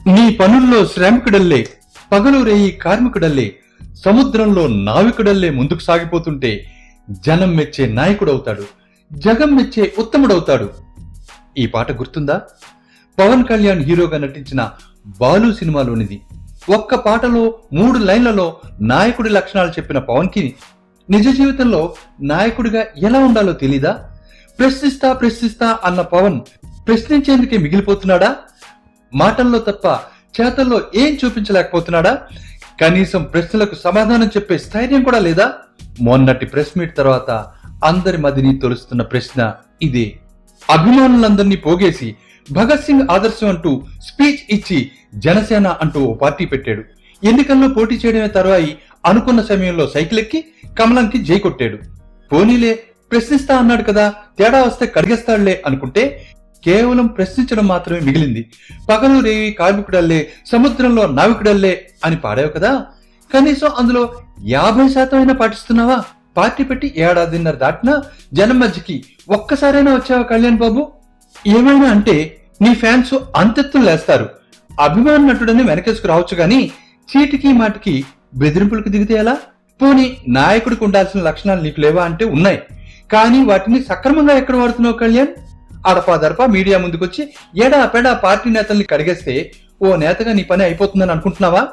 నీ పనుల్లో శ్రామికుడల్లే, పగలు రేయి కార్మికుడల్లే, సముద్రంలో నావికుడల్లే ముందుకు సాగిపోతుంటే జనం మెచ్చే నాయకుడవుతాడు, జగం మెచ్చే ఉత్తముడవుతాడు. ఈ పాట గుర్తుందా? పవన్ కళ్యాణ్ హీరోగా నటించిన బాలు సినిమాలోనిది. ఒక్క పాటలో 3 లైన్లలో నాయకుడి లక్షణాలు చెప్పిన పవన్ కి నిజ జీవితంలో నాయకుడిగా ఎలా ఉండాలో తెలీదా? ప్రశ్నిస్తా ప్రశ్నిస్తా అన్న పవన్ ప్రశ్నించేందుకే మిగిలిపోతున్నాడా? మాటల్లో తప్ప చేతల్లో ఏం చూపించలేకపోతున్నాడా? కనీసం ప్రశ్నలకు సమాధానం చెప్పే స్థైర్యం కూడా లేదా? మొన్నటి ప్రెస్ మీట్ తర్వాత అందరి మదిని తొలుస్తున్న ప్రశ్న ఇదే. అభిమానులందరినీ పోగేసి భగత్ సింగ్ ఆదర్శం అంటూ స్పీచ్ ఇచ్చి జనసేన అంటూ ఓ పార్టీ పెట్టాడు. ఎన్నికల్లో పోటీ చేయడమే తర్వాయి అనుకున్న సమయంలో సైకిల్ ఎక్కి కమలంకి జై కొట్టాడు. పోనీలే ప్రశ్నిస్తా అన్నాడు కదా, తేడా వస్తే కడిగేస్తాడులే అనుకుంటే కేవలం ప్రశ్నించడం మాత్రమే మిగిలింది. పగలు రేవి కార్మికుడల్లే, సముద్రంలో నావికుడల్లే అని పాడావు కదా, కనీసం అందులో 50% అయినా పాటిస్తున్నావా? పార్టీ పెట్టి 1.5 ఏడాది దాటినా జనం మధ్యకి ఒక్కసారైనా వచ్చావా కళ్యాణ్ బాబు? ఏమైనా అంటే నీ ఫ్యాన్స్ అంతెత్తులు లేస్తారు. అభిమాన నటుడని వెనకేసుకు రావచ్చు గాని చీటికి మాటికి బెదిరింపులకు దిగితే ఎలా? పోనీ నాయకుడికి ఉండాల్సిన లక్షణాలు నీకు లేవా అంటే ఉన్నాయి, కానీ వాటిని సక్రమంగా ఎక్కడ వాడుతున్నావు కళ్యాణ్? అడపాదడపా మీడియా ముందుకొచ్చి ఎడా పెడా పార్టీ నేతల్ని కడిగేస్తే ఓ నేతగా నీ పని అయిపోతుందని అనుకుంటున్నావా?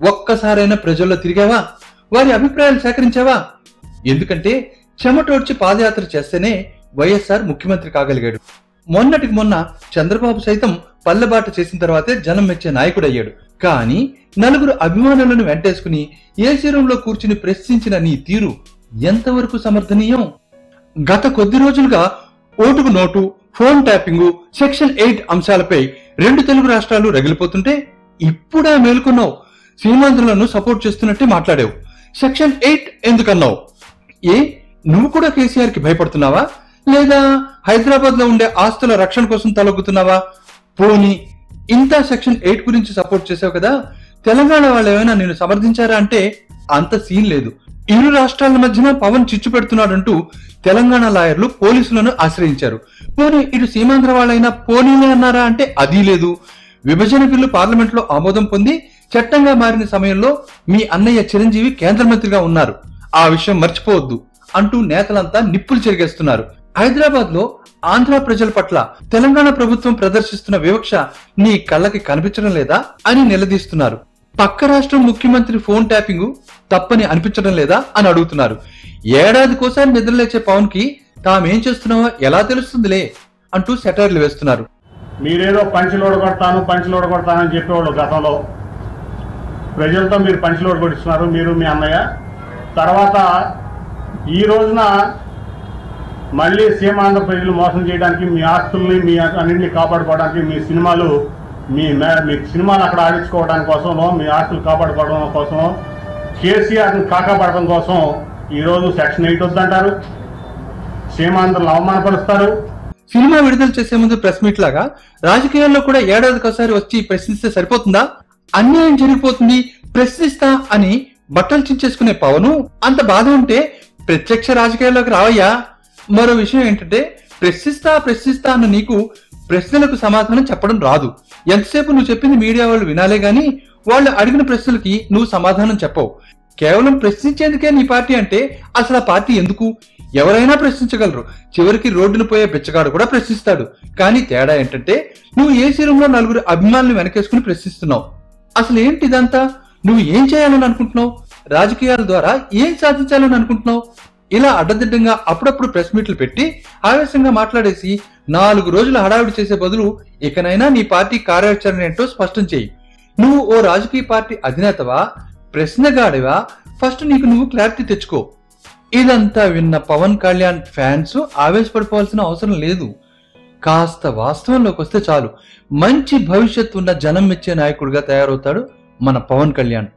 ఒక్కసారైనా ప్రజల్లో తిరిగావా? వారి అభిప్రాయాలు సేకరించావా? ఎందుకంటే చెమటోడ్చి పాదయాత్ర చేస్తేనే వైఎస్ఆర్ ముఖ్యమంత్రి కాగలిగాడు. మొన్నటికి మొన్న చంద్రబాబు సైతం పల్లెబాట చేసిన తర్వాతే జనం మెచ్చే నాయకుడయ్యాడు. కానీ 4 అభిమానులను వెంటేసుకుని ఏసీ రూమ్ లో కూర్చుని ప్రశ్నించిన నీ తీరు ఎంతవరకు సమర్థనీయం? గత కొద్ది రోజులుగా ఓటుకు నోటు, ఫోన్ ట్యాపింగ్, సెక్షన్ 8 అంశాలపై 2 తెలుగు రాష్ట్రాలు రగిలిపోతుంటే ఇప్పుడా మేల్కొన్నావు. సీమాంధ్రులను సపోర్ట్ చేస్తున్నట్టే మాట్లాడావు. సెక్షన్ 8 ఎందుకన్నావు? ఏ నువ్వు కూడా కేసీఆర్ కి భయపడుతున్నావా? లేదా హైదరాబాద్ లో ఉండే ఆస్తుల రక్షణ కోసం తలొగ్గుతున్నావా? పోనీ ఇంత సెక్షన్ 8 గురించి సపోర్ట్ చేసావు కదా, తెలంగాణ వాళ్ళు ఏమైనా నేను సమర్థించారా అంటే అంత సీన్ లేదు. ఇరు రాష్ట్రాల మధ్యన పవన్ చిచ్చు పెడుతున్నాడంటూ తెలంగాణ లాయర్లు పోలీసులను ఆశ్రయించారు. పోనీ ఇటు సీమాంధ్ర వాళ్ళైనా పోనీలే అన్నారా అంటే అదీ లేదు. విభజన బిల్లు పార్లమెంట్ లో ఆమోదం పొంది చట్టంగా మారిన సమయంలో మీ అన్నయ్య చిరంజీవి కేంద్ర మంత్రిగా ఉన్నారు, ఆ విషయం మర్చిపోవద్దు అంటూ నేతలంతా నిప్పులు చెరిగేస్తున్నారు. హైదరాబాద్ లో ఆంధ్ర ప్రజల పట్ల తెలంగాణ ప్రభుత్వం ప్రదర్శిస్తున్న వివక్ష నీ కళ్ళకి కనిపించడం లేదా అని నిలదీస్తున్నారు. పక్క రాష్ట్రం ముఖ్యమంత్రి ఫోన్ ట్యాపింగ్ తప్పని అనిపించడం లేదా అని అడుగుతున్నారు. ఏడాదికోసారి నిద్రలేచే పవన్ కి తామేం చేస్తున్నావో ఎలా తెలుస్తుందిలే అంటూ సెటైర్లు వేస్తున్నారు. మీరేదో పంచులోడు కొడతానని చెప్పేవాళ్ళు గతంలో. ప్రజలతో మీరు పంచులోడు కొట్టిస్తున్నారు, మీరు మీ అన్నయ్య. తర్వాత ఈ రోజున మళ్ళీ సీమాంధ్ర ప్రజలు మోసం చేయడానికి, మీ ఆస్తుల్ని మీ అన్నింటినీ కాపాడుకోవడానికి, మీ సినిమాలు అక్కడ ఆడించుకోవడానికి కోసమో, మీ ఆస్తులు కాపాడుకోవడం కోసమో, కేసీఆర్ని కాకాపడడం కోసం ఈరోజు సెక్షన్ 8 వద్దంటారు, సీమాంధ్రలు అవమానపరుస్తారు. సినిమా విడుదల చేసే ముందు ప్రెస్ మీట్ లాగా రాజకీయాల్లో కూడా ఏడాదికోసారి వచ్చి ప్రశ్నిస్తే సరిపోతుందా? అన్యాయం జరిగిపోతుంది ప్రశ్నిస్తా అని బట్టలు చించేసుకునే పవను అంత బాధ ఉంటే ప్రత్యక్ష రాజకీయాల్లోకి రావయ్యా. మరో విషయం ఏంటంటే ప్రశ్నిస్తా అన్న నీకు ప్రశ్నలకు సమాధానం చెప్పడం రాదు. ఎంతసేపు నువ్వు చెప్పింది మీడియా వాళ్ళు వినాలే గాని వాళ్ళు అడిగిన ప్రశ్నలకి నువ్వు సమాధానం చెప్పవు. కేవలం ప్రశ్నించేందుకే నీ పార్టీ అంటే అసలు ఆ పార్టీ ఎందుకు? ఎవరైనా ప్రశ్నించగలరు, చివరికి రోడ్డును పోయే బిచ్చగాడు కూడా ప్రశ్నిస్తాడు. కానీ తేడా ఏంటంటే నువ్వు ఏసీ రూమ్ లో 4 అభిమానులను వెనకేసుకుని ప్రశ్నిస్తున్నావు. అసలు ఏంటి ఇదంతా? నువ్వు ఏం చేయాలని అనుకుంటున్నావు? రాజకీయాల ద్వారా ఏం సాధించాలని అనుకుంటున్నావు? ఇలా అడ్డదిడ్డంగా అప్పుడప్పుడు ప్రెస్ మీట్లు పెట్టి ఆవేశంగా మాట్లాడేసి 4 రోజులు హడావిడి చేసే బదులు ఇకనైనా నీ పార్టీ కార్యాచరణ ఏంటో స్పష్టం చేయి. నువ్వు ఓ రాజకీయ పార్టీ అధినేతవా, ప్రశ్నగాడివా? ఫస్ట్ నీకు నువ్వు క్లారిటీ తెచ్చుకో. ఇదంతా విన్న పవన్ కళ్యాణ్ ఫ్యాన్స్ ఆవేశపడిపోవాల్సిన అవసరం లేదు. కాస్త వాస్తవంలోకి వస్తే చాలు, మంచి భవిష్యత్తు ఉన్న జనం మెచ్చే నాయకుడిగా తయారవుతాడు మన పవన్ కళ్యాణ్.